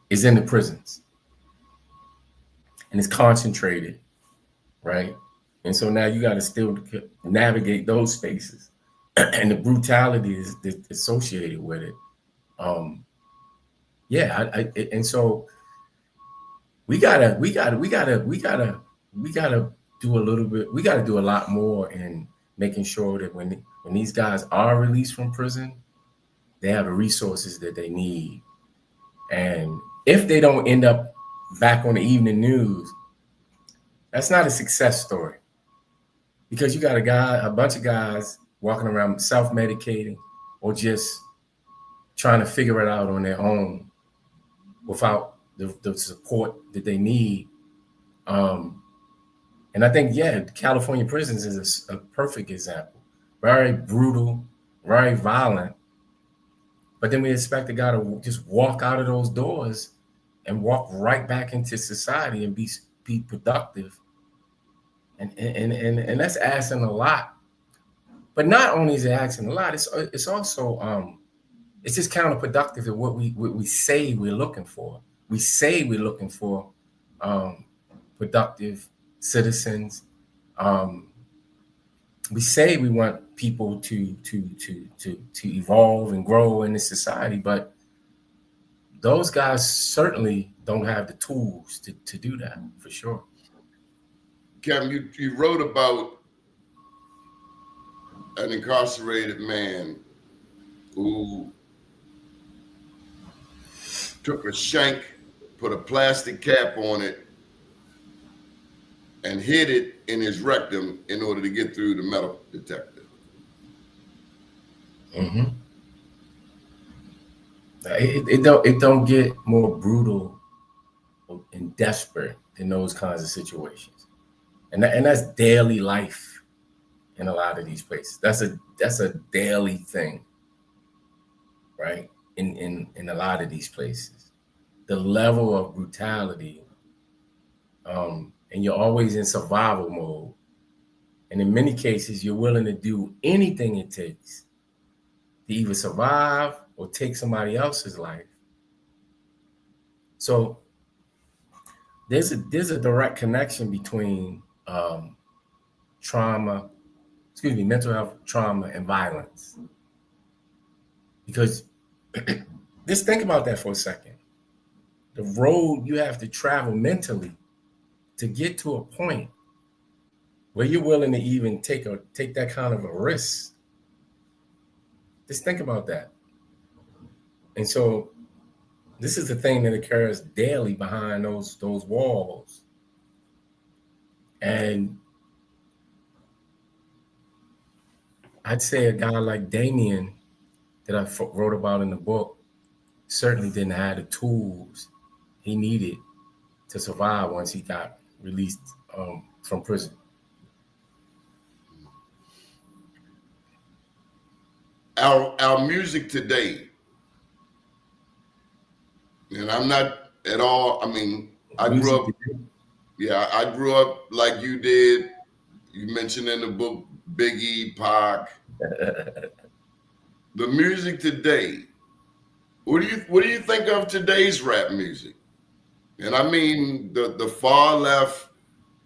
is in the prisons. And it's concentrated, right? And so now you got to still navigate those spaces. And the brutality is associated with it. And so we gotta do a little bit. We gotta do a lot more in making sure that when these guys are released from prison, they have the resources that they need. And if they don't end up back on the evening news, that's not a success story, because you got a bunch of guys walking around self-medicating or just trying to figure it out on their own without the support that they need. And I think, California prisons is a perfect example. Very brutal, very violent. But then we expect the guy to just walk out of those doors and walk right back into society and be productive. And that's asking a lot. But not only is it asking a lot, it's also it's just counterproductive to what we say we're looking for. We say we're looking for productive citizens. We say we want people to evolve and grow in this society, but those guys certainly don't have the tools to do that, for sure.
Kevin, you wrote about an incarcerated man who took a shank, put a plastic cap on it, and hid it in his rectum in order to get through the metal detector.
Mm-hmm. It don't get more brutal and desperate than those kinds of situations, and that's daily life in a lot of these places. That's a daily thing, right? In a lot of these places, the level of brutality, and you're always in survival mode, and in many cases, you're willing to do anything it takes to either survive or take somebody else's life. So there's a direct connection between mental health trauma and violence. Because just think about that for a second. The road you have to travel mentally to get to a point where you're willing to even take that kind of a risk. Just think about that. And so this is the thing that occurs daily behind those walls. And I'd say a guy like Damien that I wrote about in the book certainly didn't have the tools he needed to survive once he got released from prison.
Our music today, and I'm not at all, I grew up like you did. You mentioned in the book Biggie, Pac. The music today, what do you think of today's rap music? And I mean the far left,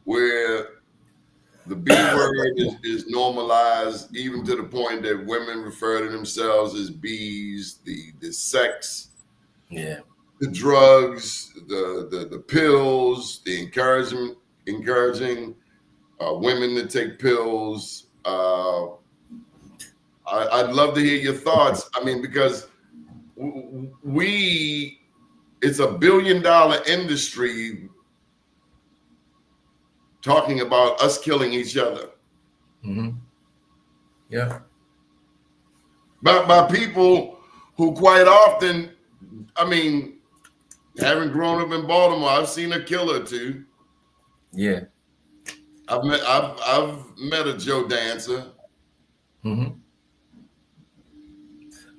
where the B word is normalized, even to the point that women refer to themselves as B's, the sex, the drugs, the pills, the encouraging women to take pills. I'd love to hear your thoughts. I mean, because it's $1 billion industry talking about us killing each other.
Mm-hmm. Yeah.
By people who quite often, I mean, having grown up in Baltimore, I've seen a killer too.
Yeah.
I've met a Joe Dancer.
Mm-hmm.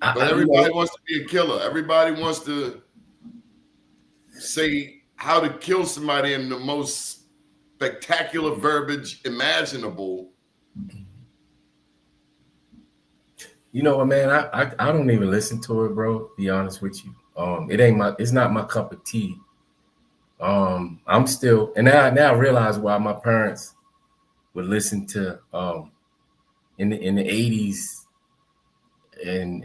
But everybody wants to be a killer. Everybody wants to say how to kill somebody in the most spectacular verbiage imaginable.
You know what, man? I don't even listen to it, bro. To be honest with you, it's not my cup of tea. I'm still, and now I realize why my parents would listen to in the 80s, and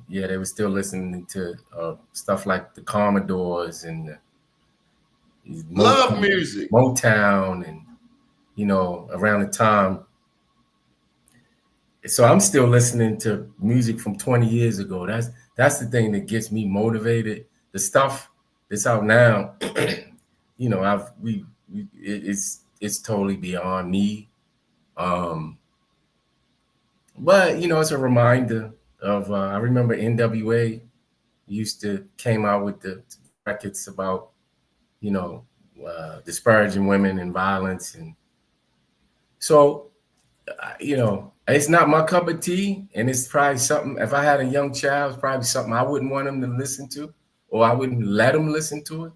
yeah, they were still listening to stuff like the Commodores and
love music,
Motown, and around the time. So I'm still listening to music from 20 years ago. That's the thing that gets me motivated. The stuff that's out now, it's totally beyond me. But it's a reminder of I remember NWA came out with the records about disparaging women and violence, and so it's not my cup of tea, and it's probably something, if I had a young child, it's probably something I wouldn't want them to listen to, or I wouldn't let them listen to it.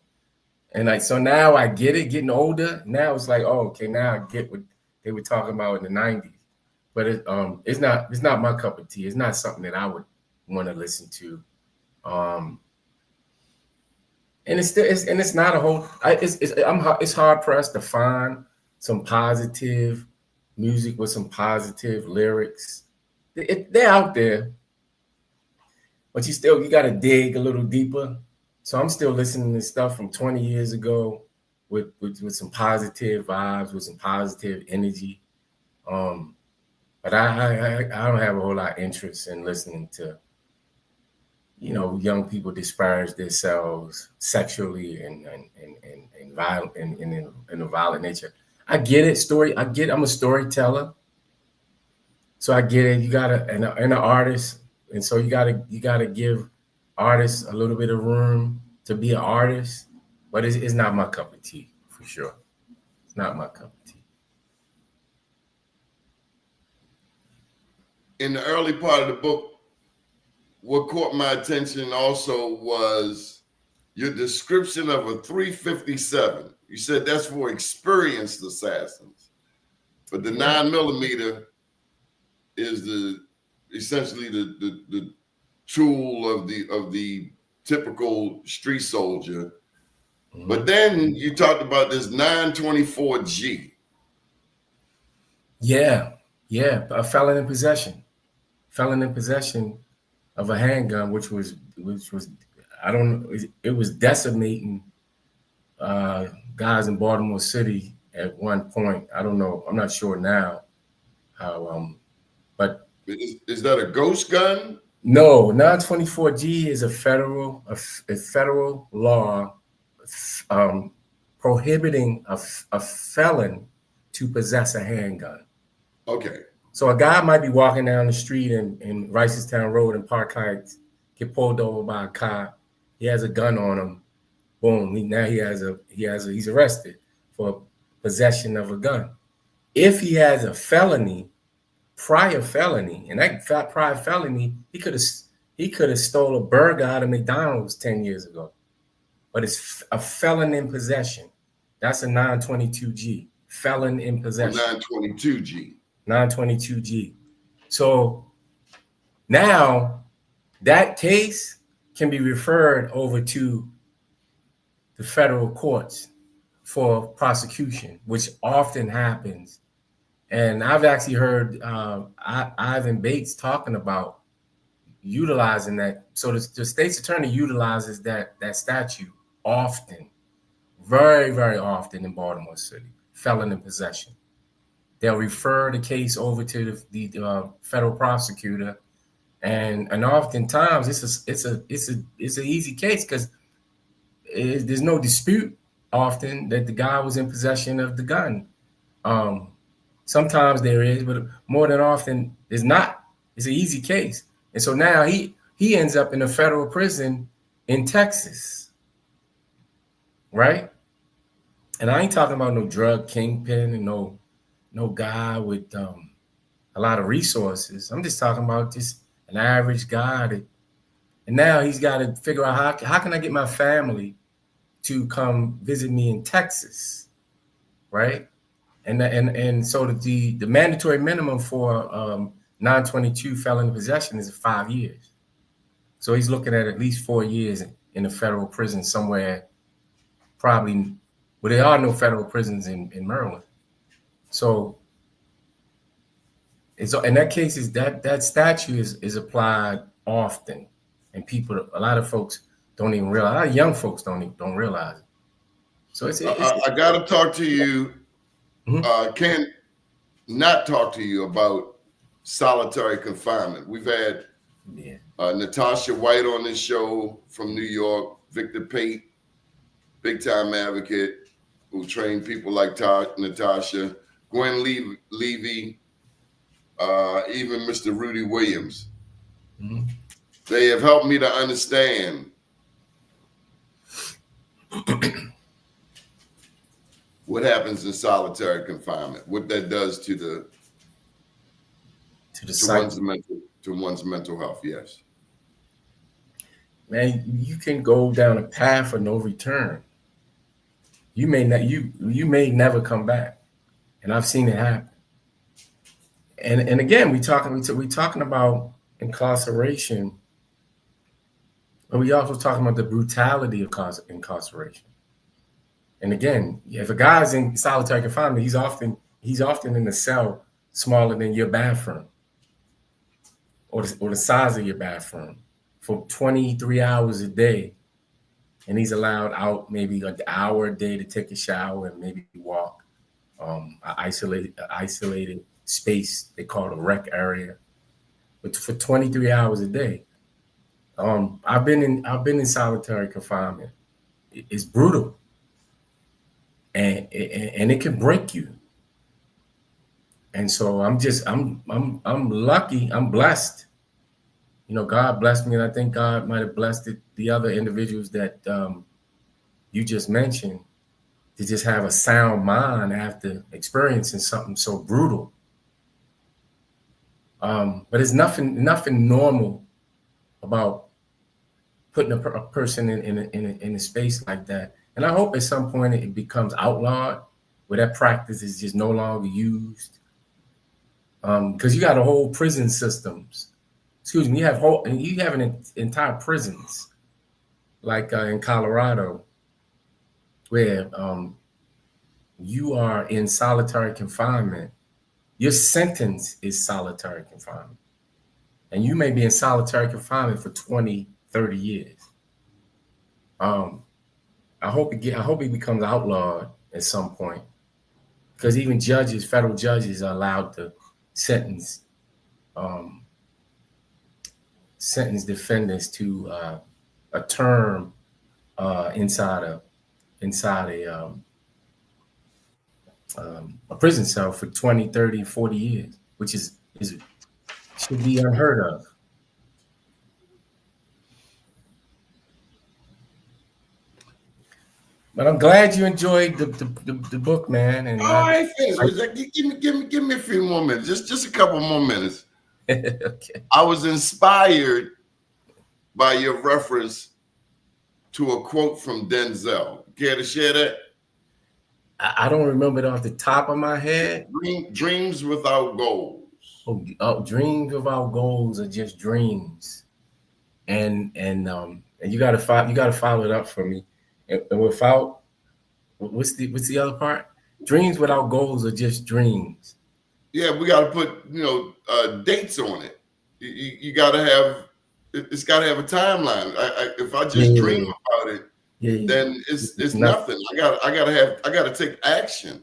And so now I get it, getting older. Now it's like, oh, okay, now I get what they were talking about in the 90s. But it's not my cup of tea. It's not something that I would want to listen to. And it's not a whole. It's hard pressed to find some positive music with some positive lyrics. They're out there, but you got to dig a little deeper. So I'm still listening to stuff from 20 years ago with some positive vibes, with some positive energy. But I don't have a whole lot of interest in listening to, young people disparage themselves sexually and violent in a violent nature. I get it. I'm a storyteller, so I get it. You gotta and an artist, and so you gotta give artists a little bit of room to be an artist, but it's not my cup of tea for sure. It's not my cup of tea.
In the early part of the book, what caught my attention also was your description of a 357. You said that's for experienced assassins, but the 9mm is essentially the tool of the typical street soldier. Mm-hmm. But then you talked about this 924G.
Yeah, a felon in possession of a handgun, which was I don't know, it was decimating guys in Baltimore City at one point. I don't know. I'm not sure now how. But
is that a ghost gun?
No, 924G is a federal law prohibiting a felon to possess a handgun.
Okay.
So a guy might be walking down the street in Ricestown Road in Park Heights, get pulled over by a cop. He has a gun on him. Boom. He's arrested for possession of a gun. If he has a prior felony, and that prior felony, he could have stole a burger out of McDonald's 10 years ago. But it's a felon in possession. That's a 922G. Felon in possession. 922G. So now that case can be referred over to the federal courts for prosecution, which often happens. And I've actually heard Ivan Bates talking about utilizing that. So the state's attorney utilizes that statute often, very, very often in Baltimore City, felon in possession. they'll refer the case over to the federal prosecutor, and oftentimes it's an easy case because there's no dispute often that the guy was in possession of the gun. Sometimes there is, but more than often it's not. It's an easy case, and so now he ends up in a federal prison in Texas, right? And I ain't talking about no drug kingpin and no guy with a lot of resources. I'm just talking about just an average guy and now he's got to figure out how can I get my family to come visit me in Texas, right? And so the mandatory minimum for 922 felony possession is 5 years. So he's looking at least 4 years in a federal prison somewhere, probably. Well, there are no federal prisons in Maryland. So in that case, that statute is applied often, and a lot of folks don't even realize. A lot of young folks don't realize it. So
I got to talk to you. Can't not talk to you about solitary confinement. We've had Natasha White on this show from New York, Victor Pate, big time advocate who trained people like Natasha, Gwen Levy, even Mr. Rudy Williams. They have helped me to understand what happens in solitary confinement, what that does to one's mental health. Yes,
man, you can go down a path of no return. You may never come back, and I've seen it happen. And again, we talking about incarceration, but we also talking about the brutality of incarceration. And again, if a guy's in solitary confinement, he's often in a cell smaller than your bathroom, or the size of your bathroom, for 23 hours a day. And he's allowed out maybe an hour a day to take a shower and maybe walk. An isolated space, they call it a rec area, but for 23 hours a day. I've been in solitary confinement. It's brutal, and it can break you. And so I'm lucky. I'm blessed. You know, God blessed me, and I think God might have blessed the other individuals that you just mentioned to just have a sound mind after experiencing something so brutal. But it's nothing normal about putting a person in a space like that. And I hope at some point it becomes outlawed, where that practice is just no longer used. Because you got a whole prison systems. Excuse me, you have an entire prisons, like in Colorado, where you are in solitary confinement. Your sentence is solitary confinement, and you may be in solitary confinement for 20, 30 years. I hope it becomes outlawed at some point, because even federal judges are allowed to sentence defendants to a term inside a prison cell for 20, 30, 40 years, which should be unheard of. But I'm glad you enjoyed the book, man. And
I finished. Give me a few more minutes, just a couple more minutes.
Okay.
I was inspired by your reference to a quote from Denzel. Care to share that?
I don't remember it off the top of my head.
Dreams without goals.
Oh, dreams without goals are just dreams, and you got to follow it up for me. And without, what's the other part? Dreams without goals are just dreams.
Yeah, we got to put dates on it. You got to have. It's got to have a timeline. If I just dream about it, then it's nothing. I got to take action.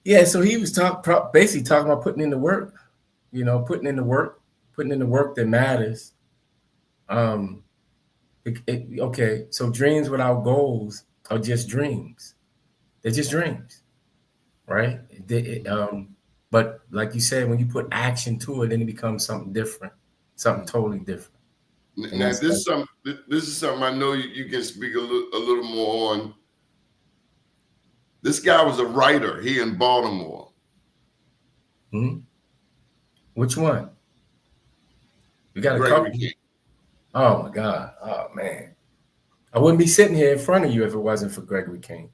Yeah, so he was basically talking about putting in the work, putting in the work that matters. Okay, so dreams without goals are just dreams. They're just dreams, right? But like you said, when you put action to it, then it becomes something different, something totally different.
Now, this is something I know you can speak a little more on. This guy was a writer here in Baltimore.
Hmm? Which one? We got a
Gregory
couple.
King.
Oh my God. Oh man. I wouldn't be sitting here in front of you if it wasn't for Gregory King.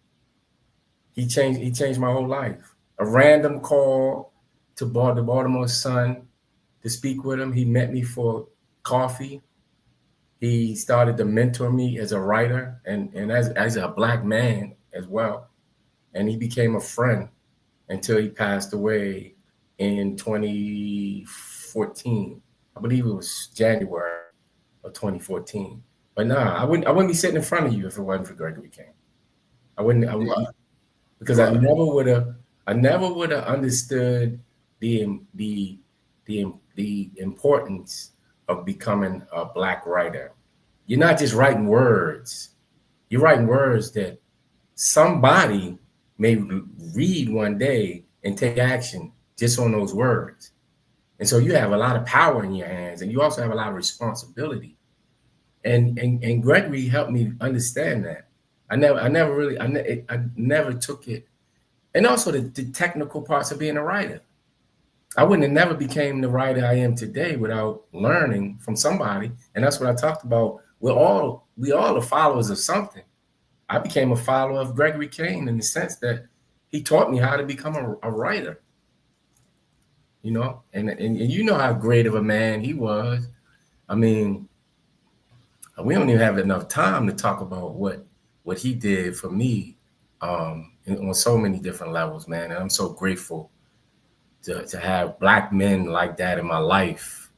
He changed my whole life. A random call to the Baltimore Sun to speak with him. He met me for coffee. He started to mentor me as a writer and as a Black man as well. And he became a friend until he passed away in 2014. I believe it was January of 2014. But nah, I wouldn't be sitting in front of you if it wasn't for Gregory King. I wouldn't because I never would have understood the importance of becoming a Black writer. You're not just writing words. You're writing words that somebody may read one day and take action just on those words. And so you have a lot of power in your hands, and you also have a lot of responsibility. And Gregory helped me understand that. I never took it. And also the technical parts of being a writer. I wouldn't have never became the writer I am today without learning from somebody. And that's what I talked about. We all are followers of something. I became a follower of Gregory King in the sense that he taught me how to become a writer. And you know how great of a man he was. I mean, we don't even have enough time to talk about what he did for me on so many different levels, man. And I'm so grateful to have Black men like that in my life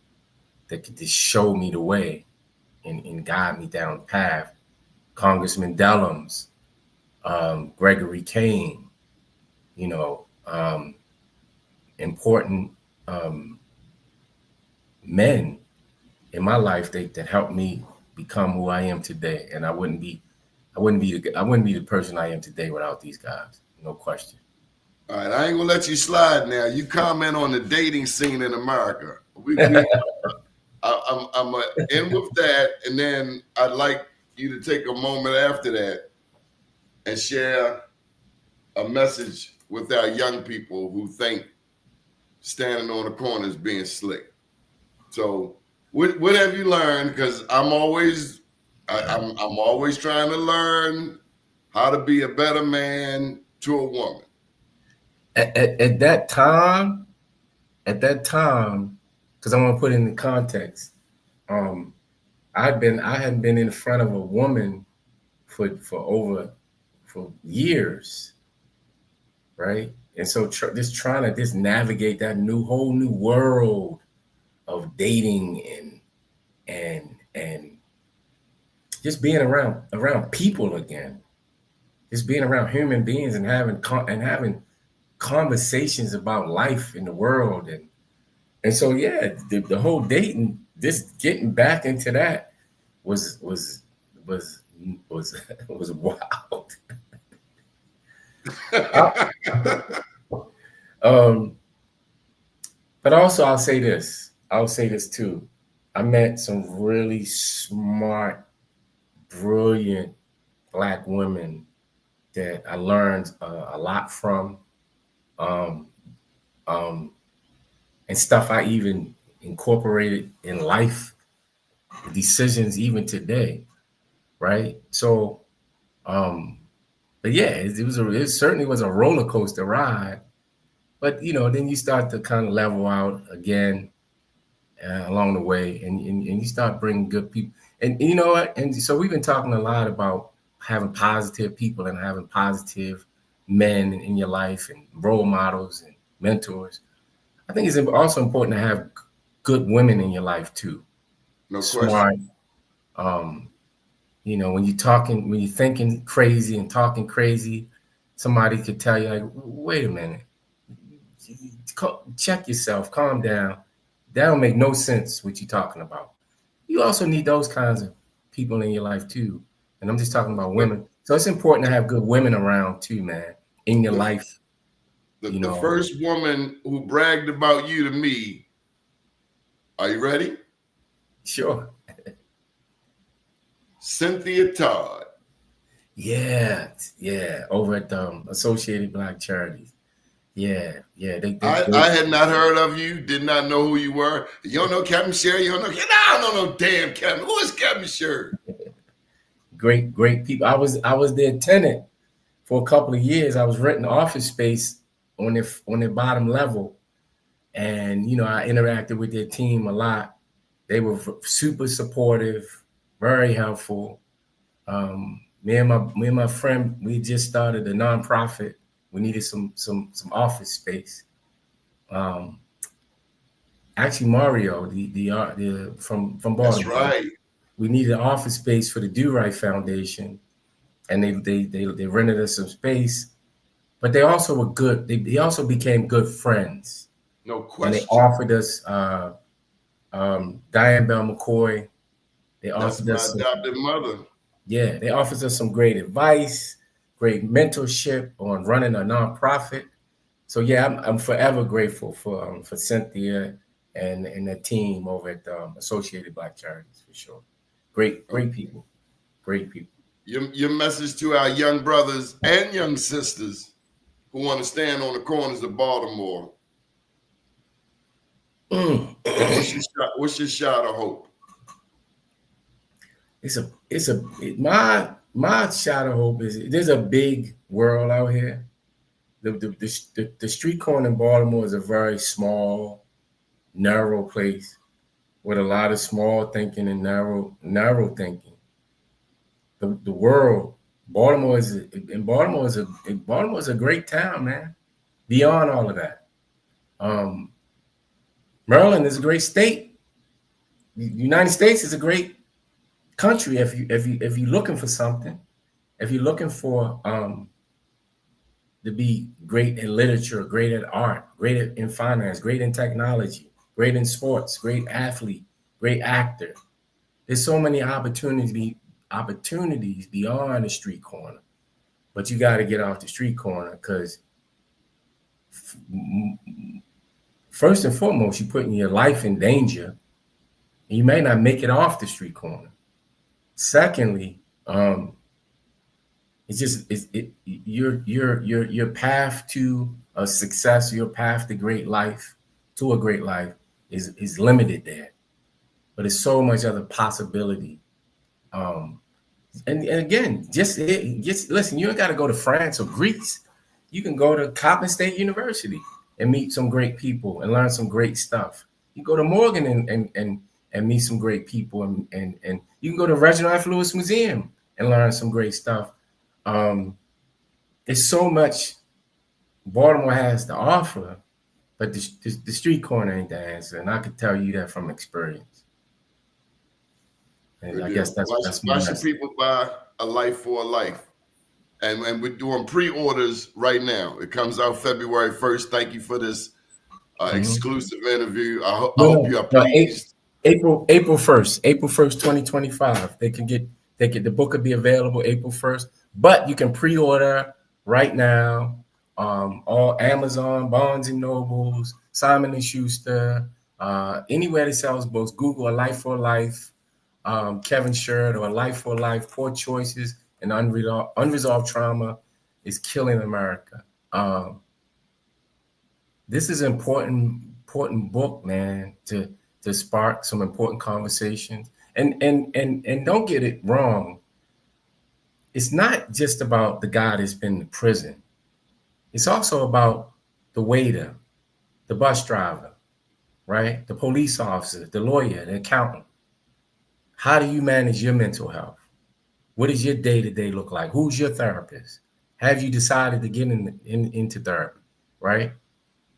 that could just show me the way and guide me down the path. Congressman Dellums, Gregory King, important men in my life that helped me become who I am today. And I wouldn't be the person I am today without these guys. No question.
All right, I ain't gonna let you slide now. You comment on the dating scene in America. I'm gonna end with that, and then I'd like you to take a moment after that and share a message with our young people who think standing on the corner is being slick. So, what have you learned? Because I'm always trying to learn how to be a better man to a woman.
At that time, because I want to put it in the context, I hadn't been in front of a woman for years, right? And so just trying to navigate that whole new world of dating and just being around people again, just being around human beings and having conversations about life in the world. And so, yeah, the whole dating, just getting back into that was wild. But also I'll say this too. I met some really smart, brilliant Black women that I learned a lot from, and stuff I even incorporated in life decisions even today, right? So, but yeah, it certainly was a roller coaster ride. But then you start to kind of level out again along the way, and you start bringing good people. And you know what? And so we've been talking a lot about having positive people and having positive men in your life and role models and mentors. I think it's also important to have good women in your life too.
No
Smart.
question.
When you're thinking crazy and talking crazy, somebody could tell you like, wait a minute, check yourself, calm down. That don't make no sense what you're talking about. You also need those kinds of people in your life too. And I'm just talking about women. So it's important to have good women around too, man, in your life.
The first woman who bragged about you to me, are you ready?
Sure.
Cynthia Todd.
Yeah. Over at Associated Black Charities. Yeah.
I had not heard of you, did not know who you were. You don't know Captain Shird? You don't know? I don't know no damn Captain. Who is Captain Shird?
Great people. I was their tenant for a couple of years. I was renting office space on their bottom level, and I interacted with their team a lot. They were super supportive, very helpful. Me and my friend, we just started a nonprofit. We needed some office space. Actually, Mario, the from Baltimore.
That's right.
We needed office space for the Do Right Foundation, and they rented us some space. But they also were good. They also became good friends.
No question.
And they offered us Diane Bell McCoy.
That's my adopted mother.
Yeah, they offered us some great advice, great mentorship on running a nonprofit. So yeah, I'm forever grateful for Cynthia and the team over at Associated Black Charities, for sure. Great people.
Your message to our young brothers and young sisters who want to stand on the corners of Baltimore. What's your shot of hope?
My shot of hope is there's a big world out here. The street corner in Baltimore is a very small, narrow place with a lot of small thinking and narrow thinking. The world, Baltimore is a great town, man. Beyond all of that, Maryland is a great state. The United States is a great country if you're looking for something. If you're looking for to be great in literature, great at art, great in finance, great in technology, great in sports, great athlete, great actor. There's so many opportunities beyond the street corner. But you got to get off the street corner, because first and foremost, you're putting your life in danger, and you may not make it off the street corner. Secondly, your path to a success, your path to great life, to a great life is limited there. But there's so much other possibility. And again, just listen, you ain't got to go to France or Greece. You can go to Coppin State University and meet some great people and learn some great stuff. You go to Morgan and meet some great people, and you can go to Reginald F. Lewis Museum and learn some great stuff. There's so much Baltimore has to offer, but the street corner ain't the answer, and I could tell you that from experience. And I guess that's
why should people buy A Life for a Life? And we're doing pre-orders right now. It comes out February 1st. Thank you for this exclusive interview. I hope you are pleased.
April 1st, 2025. The book will be available April 1st, but you can pre-order right now. All Amazon, Barnes and Nobles, Simon and Schuster, anywhere that sells books. Google A Life for Life, Kevin Shird, or A Life for Life. Poor choices and unresolved trauma is killing America. This is an important book, man, to spark some important conversations. And don't get it wrong. It's not just about the guy that's been in prison. It's also about the waiter, the bus driver, right? The police officer, the lawyer, the accountant. How do you manage your mental health? What does your day-to-day look like? Who's your therapist? Have you decided to get into therapy, right?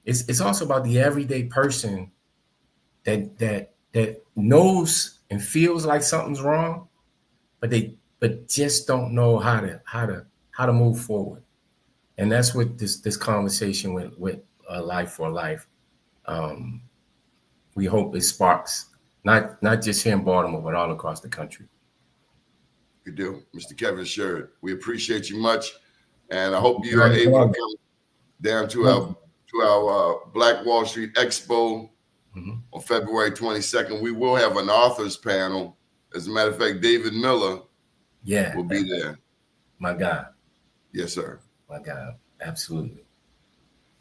It's also about the everyday person that knows and feels like something's wrong, but just don't know how to move forward. And that's what this conversation with Life for Life. We hope it sparks, not just here in Baltimore, but all across the country.
Good deal. Mr. Kevin Shird, we appreciate you much. And I hope you are able to come down to our Black Wall Street Expo on February 22nd. We will have an authors panel. As a matter of fact, David Miller will be there.
My God.
Yes, sir.
My God. Absolutely.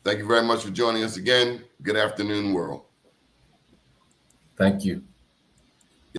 Thank you very much for joining us again. Good afternoon, world.
Thank you.